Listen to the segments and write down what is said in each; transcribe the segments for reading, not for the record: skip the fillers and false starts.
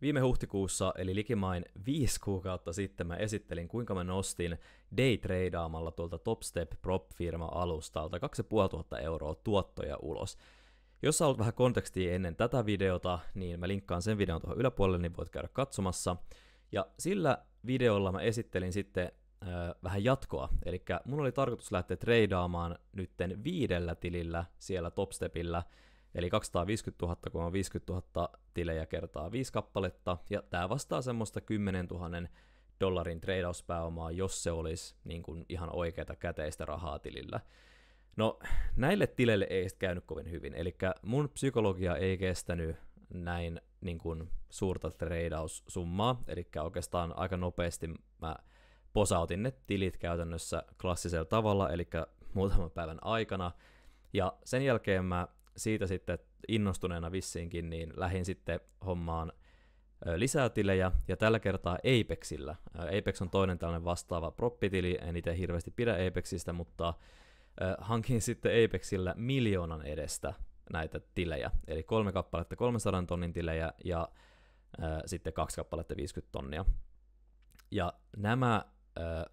Viime huhtikuussa, eli likimain 5 kuukautta sitten, mä esittelin, kuinka mä nostin daytradeaamalla tuolta Topstep Prop-firma-alustalta 2500 € tuottoja ulos. Jos sä haluat vähän kontekstia ennen tätä videota, niin mä linkkaan sen videon tuohon yläpuolelle, niin voit käydä katsomassa. Ja sillä videolla mä esittelin sitten vähän jatkoa, eli mun oli tarkoitus lähteä treidaamaan nytten 5 tilillä siellä Topstepillä, eli 250 000, kun on 50 000 tilejä kertaa 5 kappaletta, ja tää vastaa semmoista 10 000 dollarin treidauspääomaa, jos se olisi niin kuin ihan oikeata käteistä rahaa tilillä. No, näille tileille ei sitten käynyt kovin hyvin, eli mun psykologia ei kestänyt näin niin kuin suurta treidaussummaa, eli oikeastaan aika nopeasti mä posautin ne tilit käytännössä klassisella tavalla, eli muutaman päivän aikana, ja sen jälkeen mä siitä sitten innostuneena vissiinkin, niin lähdin sitten hommaan lisää tilejä, ja tällä kertaa Apexillä. Apex on toinen tällainen vastaava proppitili, en itse hirveästi pidä Apexista, mutta hankin sitten Apexillä 1 miljoonan edestä näitä tilejä, eli 3 kappaletta 300 tonnin tilejä, ja sitten 2 kappaletta 50 tonnia. Ja nämä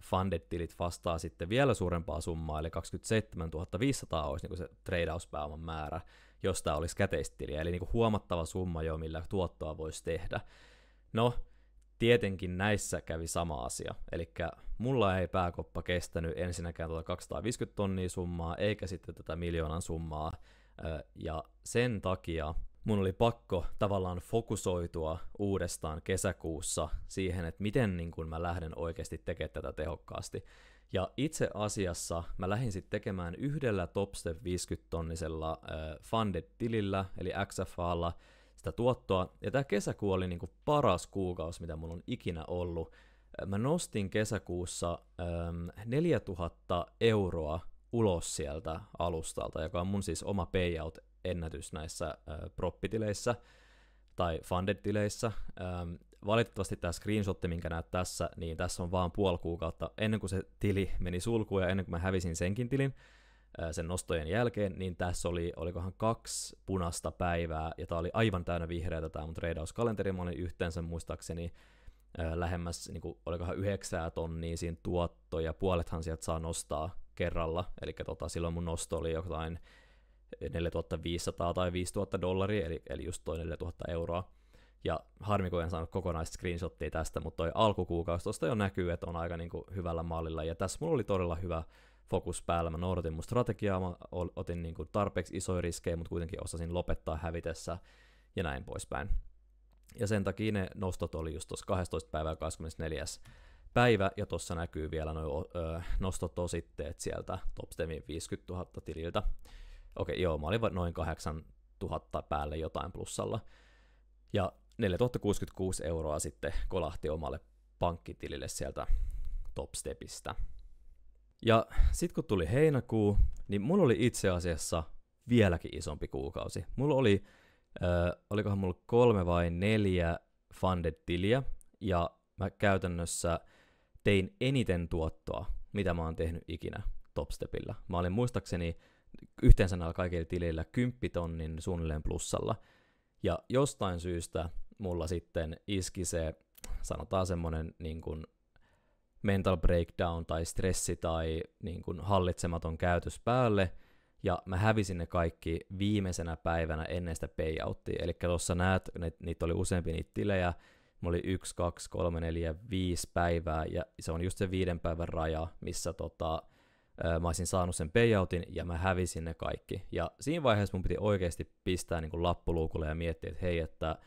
funded-tilit vastaa sitten vielä suurempaa summaa, eli 27 500 olisi niin kuin se treidauspääoman määrä, jos tämä olisi käteistiliä, eli niin kuin huomattava summa jo, millä tuottoa voisi tehdä. No, tietenkin näissä kävi sama asia, eli mulla ei pääkoppa kestänyt ensinnäkään tuota 250 tonnia summaa, eikä sitten tätä 1 miljoonan summaa, ja sen takia mun oli pakko tavallaan fokusoitua uudestaan kesäkuussa siihen, että miten niin kun mä lähden oikeasti tekemään tätä tehokkaasti. Ja itse asiassa mä lähdin sitten tekemään yhdellä Topstep 50-tonnisella funded-tilillä, eli XFAlla, sitä tuottoa. Ja tää kesäkuu oli niin kuin paras kuukausi, mitä mulla on ikinä ollut. Mä nostin kesäkuussa 4000 € ulos sieltä alustalta, joka on mun siis oma payout-ennätys näissä proppitileissä tai funded-tileissä. Valitettavasti tämä screenshot, minkä näet tässä, niin tässä on vaan puoli kuukautta ennen kuin se tili meni sulkuun ja ennen kuin mä hävisin senkin tilin sen nostojen jälkeen, niin tässä olikohan 2 punaista päivää, ja tää oli aivan täynnä vihreätä tää mun treidauskalenteri. Mä olin yhteensä muistaakseni lähemmäs, niin kuin, olikohan 9 tonnia siinä tuottoja, puolethan sieltä saa nostaa kerralla, eli silloin mun nosto oli jotain 4500 tai 5000 $, eli just toi 4000 €. Ja harmi, kun en saanut kokonaista screenshottia tästä, mutta toi alkukuukausi tuosta jo näkyy, että on aika niinku hyvällä mallilla, ja tässä mulla oli todella hyvä fokus päällä. Mä noudatin mun strategiaa, mä otin niinku tarpeeksi isoja riskejä, mutta kuitenkin osasin lopettaa hävitessä ja näin poispäin. Ja sen takia ne nostot oli just tuossa 12. päivä ja 24. päivä, ja tuossa näkyy vielä nuo nostotositteet sieltä Topstepin 50 000 tililtä. Okei, joo, mä olin noin 8000 päälle jotain plussalla. Ja 4066 € sitten kolahti omalle pankkitilille sieltä Topstepistä. Ja sitten kun tuli heinäkuu, niin mulla oli itse asiassa vieläkin isompi kuukausi. Mulla oli, olikohan mulla 3 vai 4 funded-tiliä, ja mä käytännössä tein eniten tuottoa, mitä mä oon tehnyt ikinä Topstepillä. Mä olin muistaakseni yhteensä näillä kaikilla tilillä 10 tonnin suunnilleen plussalla. Ja jostain syystä mulla sitten iski se, sanotaan semmonen niin kuin mental breakdown tai stressi tai niin kuin hallitsematon käytös päälle, ja mä hävisin ne kaikki viimeisenä päivänä ennen sitä payouttia. Eli tuossa näet, niitä oli useampi niitä tilejä, mulla oli 1, 2, 3, 4, 5 päivää, ja se on just se 5 päivän raja, missä mä olisin saanut sen payoutin, ja mä hävisin ne kaikki. Ja siinä vaiheessa mun piti oikeasti pistää niin kuin lappuluukulle ja miettiä, että hei, että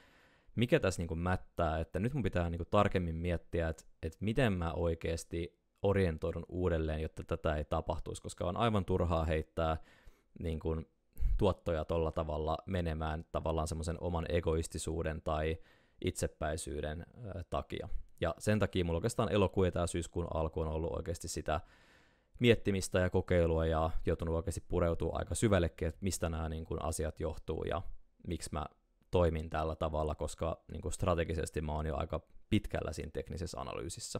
mikä tässä niin kuin mättää, että nyt mun pitää niin kuin tarkemmin miettiä, että miten mä oikeasti orientoidun uudelleen, jotta tätä ei tapahtuisi, koska on aivan turhaa heittää niin kuin tuottoja tolla tavalla menemään tavallaan semmoisen oman egoistisuuden tai itsepäisyyden takia. Ja sen takia mulla oikeastaan elokuun ja tää syyskuun alku on ollut oikeasti sitä miettimistä ja kokeilua, ja joutunut oikeasti pureutua aika syvällekin, että mistä nämä niin kuin asiat johtuu ja miksi mä toimin tällä tavalla, koska niin kuin strategisesti mä oon jo aika pitkällä siinä teknisessä analyysissä.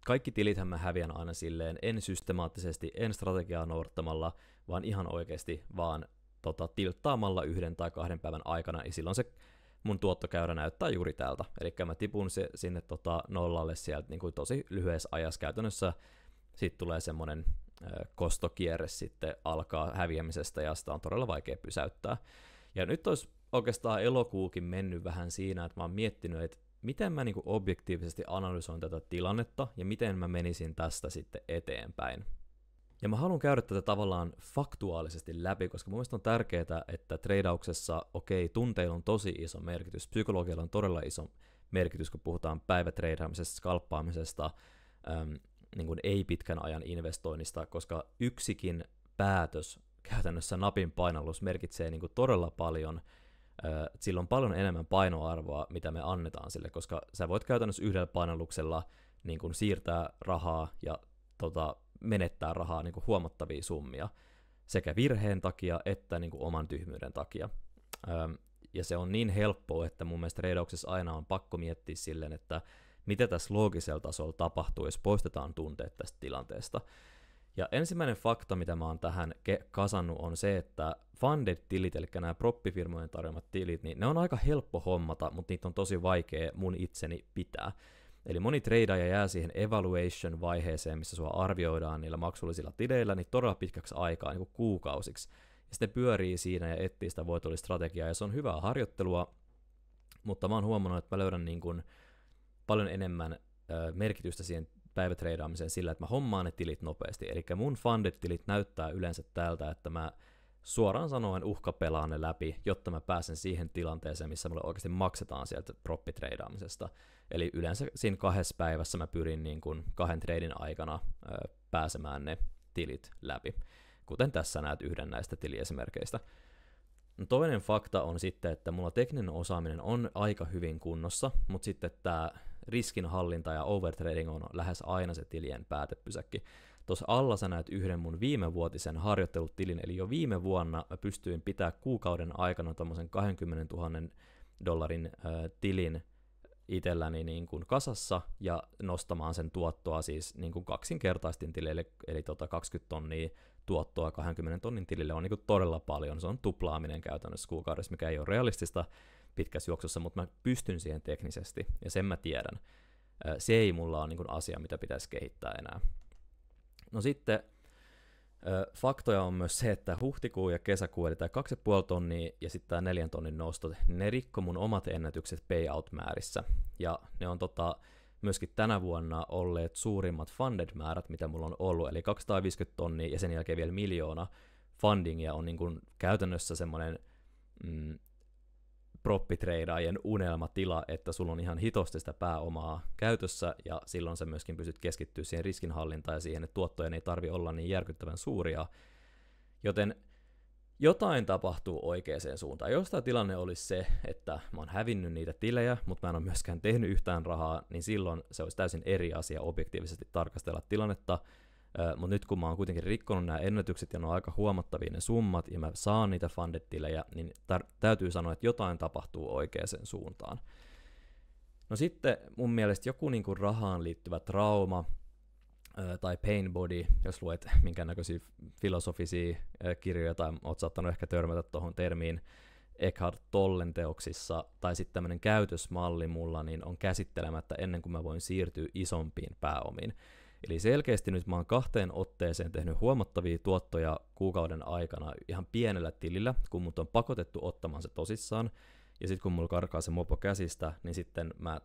Kaikki tilithän mä häviän aina silleen, en systemaattisesti, en strategiaa noudattamalla, vaan ihan oikeasti vaan tilttaamalla 1 tai 2 päivän aikana, ja silloin se mun tuottokäyrä näyttää juuri tältä. Eli mä tipun sinne nollalle sieltä niin kuin tosi lyhyessä ajassa käytännössä. Sitten tulee semmoinen kostokierre sitten alkaa häviämisestä ja sitä on todella vaikea pysäyttää. Ja nyt olisi oikeastaan elokuukin mennyt vähän siinä, että mä oon miettinyt, että miten mä niin kuin objektiivisesti analysoin tätä tilannetta ja miten mä menisin tästä sitten eteenpäin. Ja mä haluan käydä tätä tavallaan faktuaalisesti läpi, koska mun mielestä on tärkeää, että treidauksessa, tunteilla on tosi iso merkitys, psykologialla on todella iso merkitys, kun puhutaan päivätreidaamisesta, skalppaamisesta, niin kuin ei-pitkän ajan investoinnista, koska yksikin päätös, käytännössä napin painallus, merkitsee niin kuin todella paljon, sillä on paljon enemmän painoarvoa, mitä me annetaan sille, koska sä voit käytännössä yhdellä painalluksella niin kuin siirtää rahaa ja menettää rahaa niin kuin huomattavia summia, sekä virheen takia että niin kuin oman tyhmyyden takia. Ja se on niin helppoa, että mun mielestä treidauksessa aina on pakko miettiä silleen, että mitä tässä loogisella tasolla tapahtuu, jos poistetaan tunteet tästä tilanteesta. Ja ensimmäinen fakta, mitä mä oon tähän kasannut, on se, että funded-tilit, eli nämä proppifirmojen tarjoamat tilit, niin ne on aika helppo hommata, mutta niitä on tosi vaikea mun itseni pitää. Eli moni treidaaja jää siihen evaluation-vaiheeseen, missä sua arvioidaan niillä maksullisilla tileillä, niin todella pitkäksi aikaa, niin kuin kuukausiksi. Ja sitten pyörii siinä ja etsii sitä voitollistrategiaa, ja se on hyvää harjoittelua, mutta mä oon huomannut, että mä löydän niin kuin paljon enemmän merkitystä siihen päivätreidaamiseen sillä, että mä hommaan ne tilit nopeasti. Eli mun funded-tilit näyttää yleensä tältä, että mä suoraan sanoen uhkapelaan ne läpi, jotta mä pääsen siihen tilanteeseen, missä mulle oikeasti maksetaan sieltä proppitreidaamisesta. Eli yleensä siinä 2 päivässä mä pyrin niin kuin 2 treidin aikana pääsemään ne tilit läpi, kuten tässä näet yhden näistä tiliesimerkeistä. No toinen fakta on sitten, että mulla tekninen osaaminen on aika hyvin kunnossa, mutta sitten tämä riskinhallinta ja overtrading on lähes aina se tilien päätepysäkki. Tuossa alla sä näet yhden mun viimevuotisen harjoittelutilin, eli jo viime vuonna mä pystyin pitää kuukauden aikana tommosen $20,000 tilin itselläni niin kuin kasassa ja nostamaan sen tuottoa siis niin kuin kaksinkertaistin tilille, eli 20 tonnia tuottoa 20 tonnin tilille on niin kuin todella paljon. Se on tuplaaminen käytännössä kuukaudessa, mikä ei ole realistista pitkässä juoksussa, mutta mä pystyn siihen teknisesti ja sen mä tiedän. Se ei mulla ole niin kuin asia, mitä pitäisi kehittää enää. No sitten faktoja on myös se, että huhtikuu ja kesäkuu, eli tämä 2,5 tonnia ja sitten tämä 4 tonnin nostot, ne rikko mun omat ennätykset payout-määrissä. Ja ne on myöskin tänä vuonna olleet suurimmat funded-määrät, mitä mulla on ollut, eli 250 tonnia ja sen jälkeen vielä 1 miljoona fundingia on niin kuin käytännössä semmoinen proppitreidaajien unelmatila, että sulla on ihan hitosti sitä pääomaa käytössä, ja silloin sä myöskin pystyt keskittyä siihen riskinhallintaan ja siihen, että tuottojen ei tarvi olla niin järkyttävän suuria. Joten jotain tapahtuu oikeaan suuntaan. Jos tämä tilanne olisi se, että mä oon hävinnyt niitä tilejä, mutta mä en ole myöskään tehnyt yhtään rahaa, niin silloin se olisi täysin eri asia objektiivisesti tarkastella tilannetta. Mutta nyt kun mä oon kuitenkin rikkonut nämä ennätykset ja ne on aika huomattavia ne summat ja mä saan niitä funded-tilejä, niin täytyy sanoa, että jotain tapahtuu oikeaan suuntaan. No sitten mun mielestä joku niinku rahaan liittyvä trauma tai pain body, jos luet minkään näköisiä filosofisia kirjoja tai oot saattanut ehkä törmätä tuohon termiin Eckhart Tollen teoksissa, tai sitten tämmöinen käytösmalli mulla, niin on käsittelemättä ennen kuin mä voin siirtyä isompiin pääomiin. Eli selkeästi nyt mä oon 2 otteeseen tehnyt huomattavia tuottoja kuukauden aikana ihan pienellä tilillä, kun mut on pakotettu ottamaan se tosissaan, ja sitten kun mulla karkaa se mopo käsistä, niin sitten mä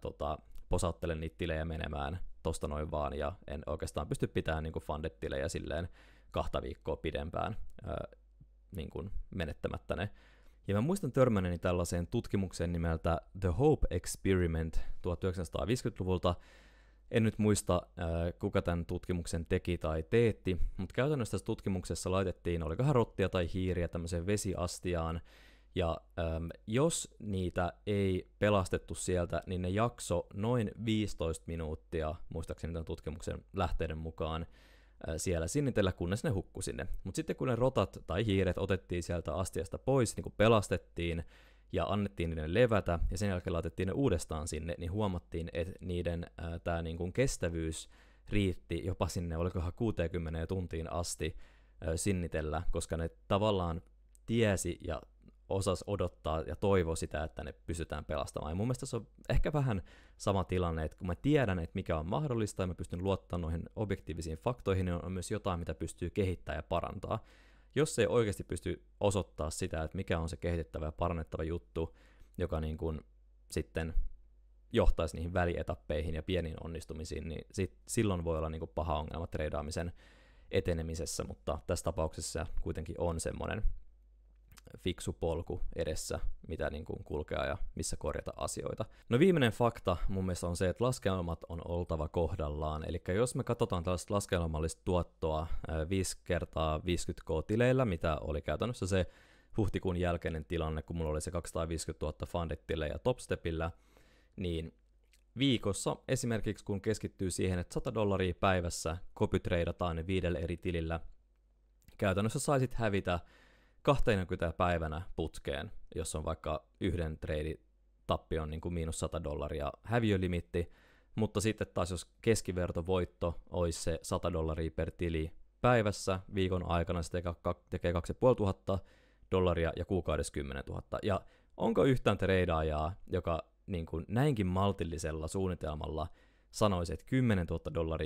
posauttelen niitä tilejä menemään tosta noin vaan, ja en oikeastaan pysty pitämään niin funded-tilejä silleen 2 viikkoa pidempään niin kuin menettämättä ne. Ja mä muistan törmänneeni tällaiseen tutkimukseen nimeltä The Hope Experiment 1950-luvulta. En nyt muista, kuka tämän tutkimuksen teki tai teetti, mutta käytännössä tässä tutkimuksessa laitettiin, olikohan rottia tai hiiriä tämmöiseen vesiastiaan, ja jos niitä ei pelastettu sieltä, niin ne jakso noin 15 minuuttia, muistaakseni tämän tutkimuksen lähteiden mukaan, siellä sinnitellä, kunnes ne hukkui sinne. Mutta sitten kun ne rotat tai hiiret otettiin sieltä astiasta pois, niin kun pelastettiin, ja annettiin niiden levätä, ja sen jälkeen laitettiin ne uudestaan sinne, niin huomattiin, että niiden tämä niin kuin kestävyys riitti jopa sinne, olikohan 60 tuntiin asti sinnitellä, koska ne tavallaan tiesi ja osas odottaa ja toivo sitä, että ne pystytään pelastamaan. Ja mun mielestä se on ehkä vähän sama tilanne, että kun mä tiedän, että mikä on mahdollista ja mä pystyn luottamaan noihin objektiivisiin faktoihin, niin on myös jotain, mitä pystyy kehittämään ja parantaa. Jos ei oikeasti pysty osoittaa sitä, että mikä on se kehitettävä ja parannettava juttu, joka niin kuin sitten johtaisi niihin välietappeihin ja pieniin onnistumisiin, niin silloin voi olla niin kuin paha ongelma treidaamisen etenemisessä, mutta tässä tapauksessa kuitenkin on semmoinen fiksu polku edessä, mitä niin kuin kulkea ja missä korjata asioita. No viimeinen fakta mun mielestä on se, että laskelmat on oltava kohdallaan, eli jos me katsotaan tällaista laskelmallista tuottoa 5x50k-tileillä, mitä oli käytännössä se huhtikuun jälkeinen tilanne, kun mulla oli se 250 000 funded-tilejä Topstepillä, niin viikossa esimerkiksi kun keskittyy siihen, että $100 päivässä copytreidataan ne 5 eri tilillä, käytännössä saisit hävitä 20 päivänä putkeen, jos on vaikka yhden treidin tappion niin kuin -$100 häviölimitti, mutta sitten taas jos keskivertovoitto olisi se $100 per tili päivässä viikon aikana, se tekee $2,500 ja kuukaudessa 10 000. Ja onko yhtään treidaajaa, joka niin kuin näinkin maltillisella suunnitelmalla sanoisi, että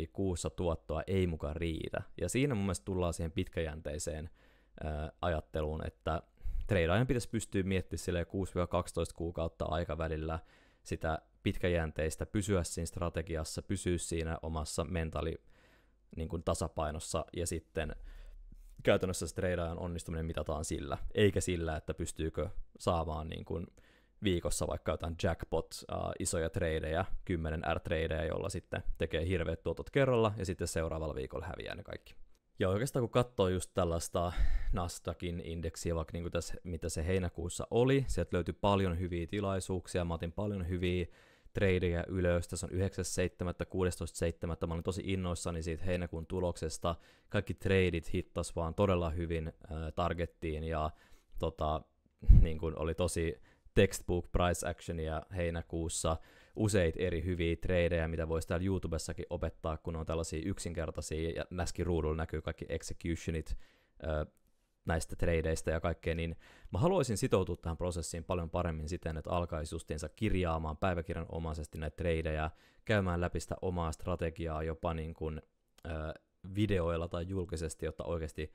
$10,000 kuussa tuottoa ei mukaan riitä. Ja siinä mun mielestä tullaan siihen pitkäjänteiseen ajatteluun, että treidaajan pitäisi pystyä miettimään 6-12 kuukautta aikavälillä sitä pitkäjänteistä, pysyä siinä strategiassa, pysyä siinä omassa niin kuin tasapainossa, ja sitten käytännössä se treidaajan onnistuminen mitataan sillä, eikä sillä, että pystyykö saamaan niin kuin viikossa vaikka jotain jackpot, isoja tradeja, 10 R-tradeja, jolla sitten tekee hirveät tuotot kerralla, ja sitten seuraavalla viikolla häviää ne kaikki. Ja oikeastaan kun katsoo just tällaista Nasdaqin indeksiä, vaikka niin kuin tässä, mitä se heinäkuussa oli, sieltä löytyi paljon hyviä tilaisuuksia, mä otin paljon hyviä tradeja ylös, tässä on 9.7., 16.7., mä olin tosi innoissani siitä heinäkuun tuloksesta, kaikki tradeit hittas vaan todella hyvin targettiin, ja niin kuin oli tosi textbook price actionia heinäkuussa, useita eri hyviä tradeja, mitä voisi täällä YouTubessakin opettaa, kun on tällaisia yksinkertaisia, ja nässäkin ruudulla näkyy kaikki executionit näistä tradeista ja kaikkea, niin mä haluaisin sitoutua tähän prosessiin paljon paremmin siten, että alkaisi justiinsa kirjaamaan päiväkirjan omaisesti näitä tradeja, käymään läpi sitä omaa strategiaa jopa niin kuin videoilla tai julkisesti, jotta oikeasti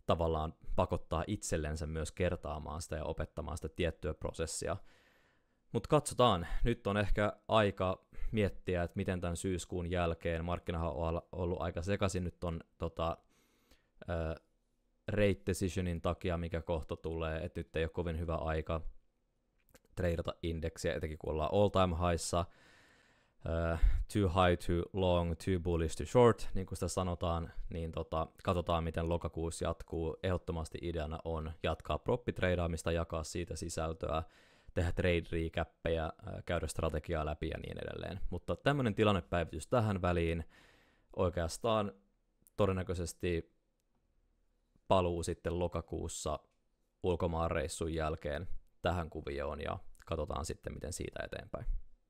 tavallaan pakottaa itsellensä myös kertaamaan sitä ja opettamaan sitä tiettyä prosessia. Mutta katsotaan, nyt on ehkä aika miettiä, että miten tämän syyskuun jälkeen, markkinahan on ollut aika sekaisin, nyt on rate decisionin takia, mikä kohta tulee, että nyt ei ole kovin hyvä aika treidata indeksiä, etenkin kun ollaan all time highssa, too high, too long, too bullish, too short, niin kuin sitä sanotaan, niin katsotaan, miten lokakuussa jatkuu. Ehdottomasti ideana on jatkaa proppitreidaamista, jakaa siitä sisältöä, tehdä trade recappeja, käydä strategiaa läpi ja niin edelleen. Mutta tämmöinen tilannepäivitys tähän väliin, oikeastaan todennäköisesti paluu sitten lokakuussa ulkomaanreissun jälkeen tähän kuvioon ja katsotaan sitten, miten siitä eteenpäin.